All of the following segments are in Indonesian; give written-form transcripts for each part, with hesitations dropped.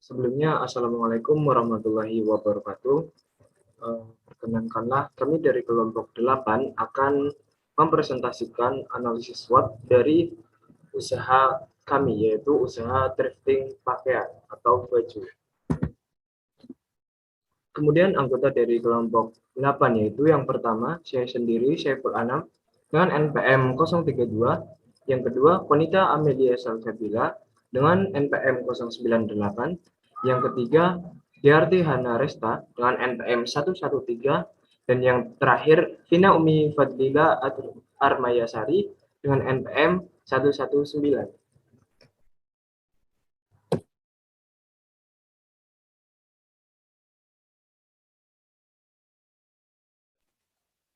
Sebelumnya, Assalamualaikum warahmatullahi wabarakatuh. Perkenankanlah, kami dari kelompok 8 akan mempresentasikan analisis SWOT dari usaha kami, yaitu usaha thrifting pakaian atau baju. Kemudian anggota dari kelompok 8, yaitu yang pertama, saya sendiri, Syaiful Anam, dengan NPM 032, yang kedua, Konita Amelia Salsabila, dengan NPM 098, yang ketiga, Diarti Hana Resta, dengan NPM 113, dan yang terakhir, Vina Umi Fadlila Armayasari, dengan NPM 119.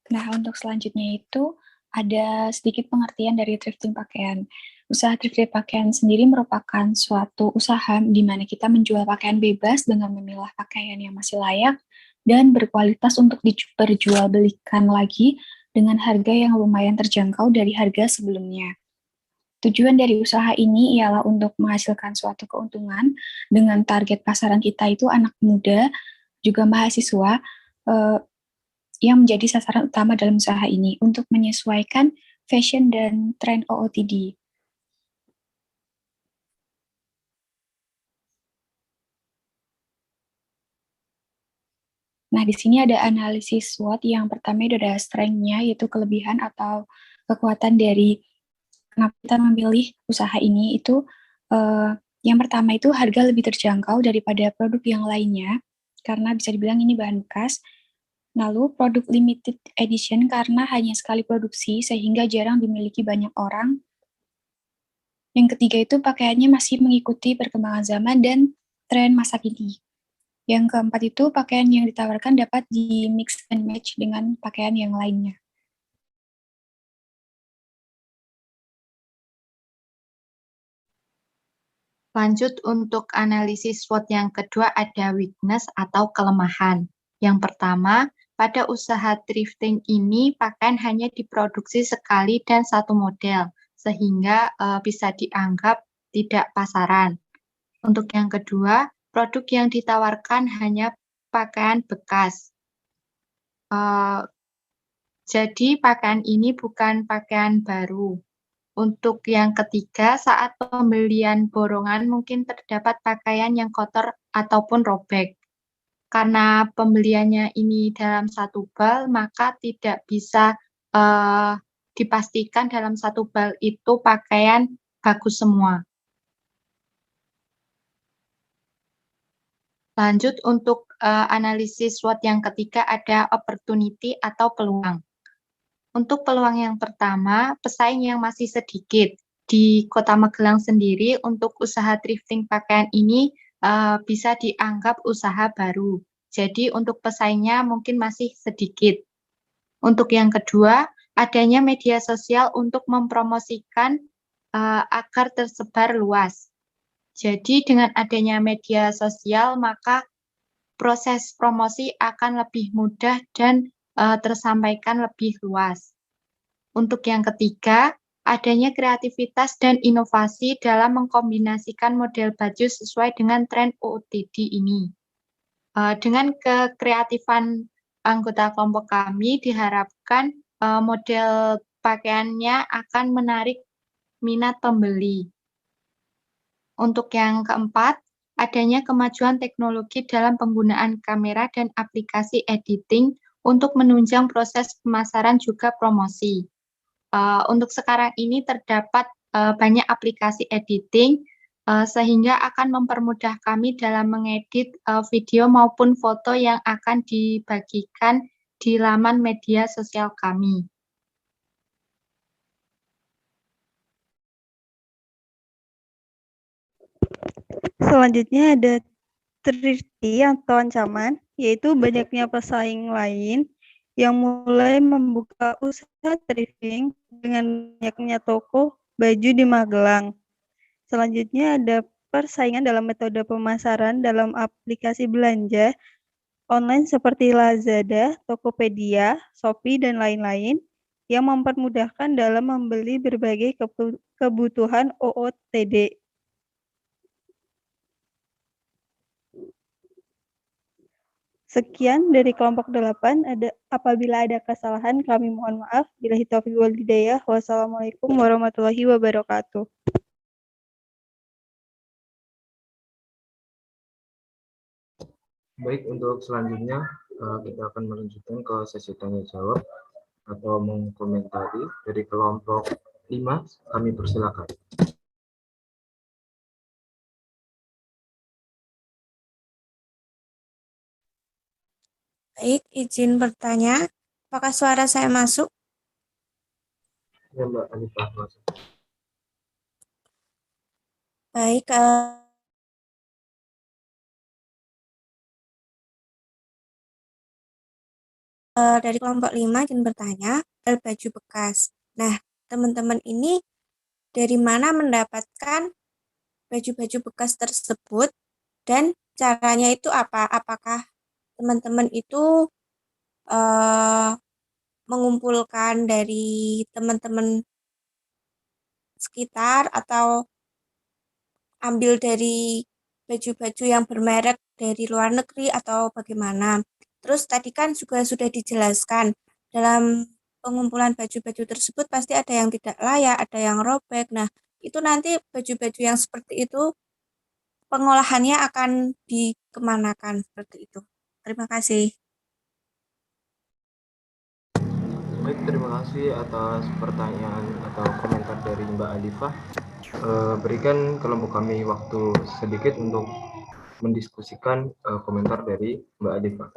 Nah, untuk selanjutnya itu ada sedikit pengertian dari thrifting pakaian. Usaha thrifting pakaian sendiri merupakan suatu usaha di mana kita menjual pakaian bebas dengan memilah pakaian yang masih layak dan berkualitas untuk diperjualbelikan lagi dengan harga yang lumayan terjangkau dari harga sebelumnya. Tujuan dari usaha ini ialah untuk menghasilkan suatu keuntungan dengan target pasaran kita itu anak muda, juga mahasiswa, yang menjadi sasaran utama dalam usaha ini untuk menyesuaikan fashion dan tren OOTD. Nah, di sini ada analisis SWOT. Yang pertama itu ada strength-nya, yaitu kelebihan atau kekuatan dari kenapa kita memilih usaha ini. Itu yang pertama itu harga lebih terjangkau daripada produk yang lainnya, karena bisa dibilang ini bahan bekas. Lalu produk limited edition karena hanya sekali produksi sehingga jarang dimiliki banyak orang. Yang ketiga itu pakaiannya masih mengikuti perkembangan zaman dan tren masa kini. Yang keempat itu pakaian yang ditawarkan dapat di mix and match dengan pakaian yang lainnya. Lanjut untuk analisis SWOT yang kedua ada weakness atau kelemahan. Yang pertama, pada usaha thrifting ini pakaian hanya diproduksi sekali dan satu model, sehingga bisa dianggap tidak pasaran. Untuk yang kedua, produk yang ditawarkan hanya pakaian bekas. Jadi pakaian ini bukan pakaian baru. Untuk yang ketiga, saat pembelian borongan mungkin terdapat pakaian yang kotor ataupun robek. Karena pembeliannya ini dalam satu bal, maka tidak bisa dipastikan dalam satu bal itu pakaian bagus semua. Lanjut untuk analisis SWOT yang ketiga ada opportunity atau peluang. Untuk peluang yang pertama, pesaing yang masih sedikit. Di Kota Magelang sendiri, untuk usaha thrifting pakaian ini bisa dianggap usaha baru. Jadi untuk pesaingnya mungkin masih sedikit. Untuk yang kedua, adanya media sosial untuk mempromosikan agar tersebar luas. Jadi dengan adanya media sosial, maka proses promosi akan lebih mudah dan tersampaikan lebih luas. Untuk yang ketiga, adanya kreativitas dan inovasi dalam mengkombinasikan model baju sesuai dengan tren OOTD ini. Dengan kekreatifan anggota kelompok kami, diharapkan model pakaiannya akan menarik minat pembeli. Untuk yang keempat, adanya kemajuan teknologi dalam penggunaan kamera dan aplikasi editing untuk menunjang proses pemasaran juga promosi. Untuk sekarang ini terdapat banyak aplikasi editing sehingga akan mempermudah kami dalam mengedit video maupun foto yang akan dibagikan di laman media sosial kami. Selanjutnya ada thrifty atau ancaman, yaitu banyaknya pesaing lain yang mulai membuka usaha thrifting dengan banyaknya toko baju di Magelang. Selanjutnya ada persaingan dalam metode pemasaran dalam aplikasi belanja online seperti Lazada, Tokopedia, Shopee, dan lain-lain yang mempermudahkan dalam membeli berbagai kebutuhan OOTD. Sekian dari kelompok 8. Apabila ada kesalahan, kami mohon maaf. Billahi taufiq wal hidayah. Wassalamualaikum warahmatullahi wabarakatuh. Baik, untuk selanjutnya kita akan melanjutkan ke sesi tanya jawab atau mengkomentari dari kelompok 5. Kami persilakan. Baik, izin bertanya, apakah suara saya masuk? Ya, Mbak Alifah, masuk. Baik, dari kelompok 5 izin bertanya, baju bekas. Nah, teman-teman ini dari mana mendapatkan baju-baju bekas tersebut dan caranya itu apa? Apakah teman-teman itu mengumpulkan dari teman-teman sekitar atau ambil dari baju-baju yang bermerek dari luar negeri atau bagaimana? Terus tadi kan juga sudah dijelaskan dalam pengumpulan baju-baju tersebut pasti ada yang tidak layak, ada yang robek. Nah, itu nanti baju-baju yang seperti itu pengolahannya akan dikemanakan seperti itu. Terima kasih. Baik, terima kasih atas pertanyaan atau komentar dari Mbak Alifah. Berikan kelompok kami waktu sedikit untuk mendiskusikan komentar dari Mbak Alifah.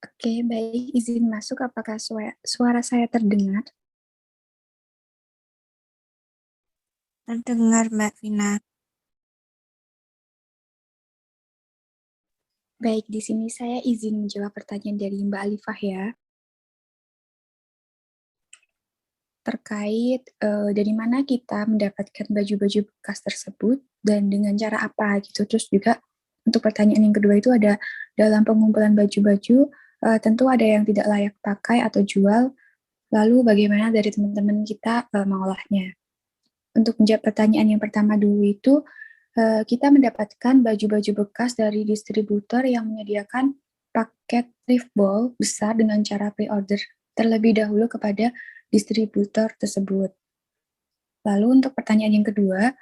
Oke, baik. Izin masuk. Apakah suara saya terdengar? Terdengar, Mbak Vina. Baik, di sini saya izin menjawab pertanyaan dari Mbak Alifah ya. Terkait dari mana kita mendapatkan baju-baju bekas tersebut dan dengan cara apa gitu. Terus juga untuk pertanyaan yang kedua itu ada dalam pengumpulan baju-baju tentu ada yang tidak layak pakai atau jual. Lalu bagaimana dari teman-teman kita mengolahnya? Untuk menjawab pertanyaan yang pertama dulu itu kita mendapatkan baju-baju bekas dari distributor yang menyediakan paket thrift ball besar dengan cara pre-order terlebih dahulu kepada distributor tersebut. Lalu untuk pertanyaan yang kedua,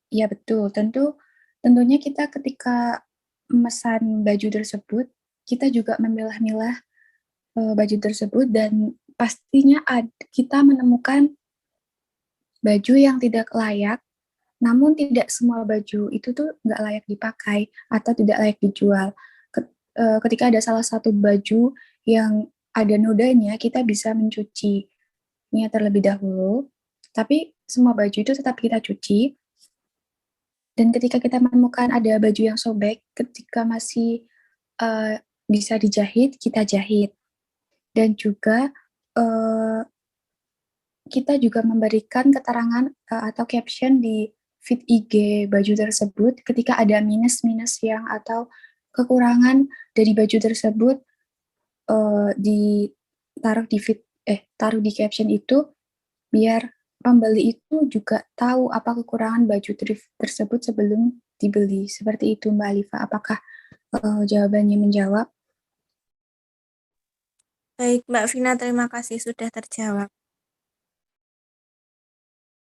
ya betul, tentunya kita ketika memesan baju tersebut, kita juga memilah-milah baju tersebut dan pastinya kita menemukan baju yang tidak layak, namun tidak semua baju itu tuh nggak layak dipakai atau tidak layak dijual. Ketika ada salah satu baju yang ada nodanya, kita bisa mencucinya terlebih dahulu, tapi semua baju itu tetap kita cuci. Dan ketika kita menemukan ada baju yang sobek, ketika masih bisa dijahit, kita jahit. Dan juga kita juga memberikan keterangan atau caption di feed IG baju tersebut ketika ada minus-minus yang atau kekurangan dari baju tersebut, taruh di caption itu biar pembeli itu juga tahu apa kekurangan baju thrift tersebut sebelum dibeli. Seperti itu Mbak Alifa. Apakah jawabannya menjawab? Baik, Mbak Vina, terima kasih sudah terjawab.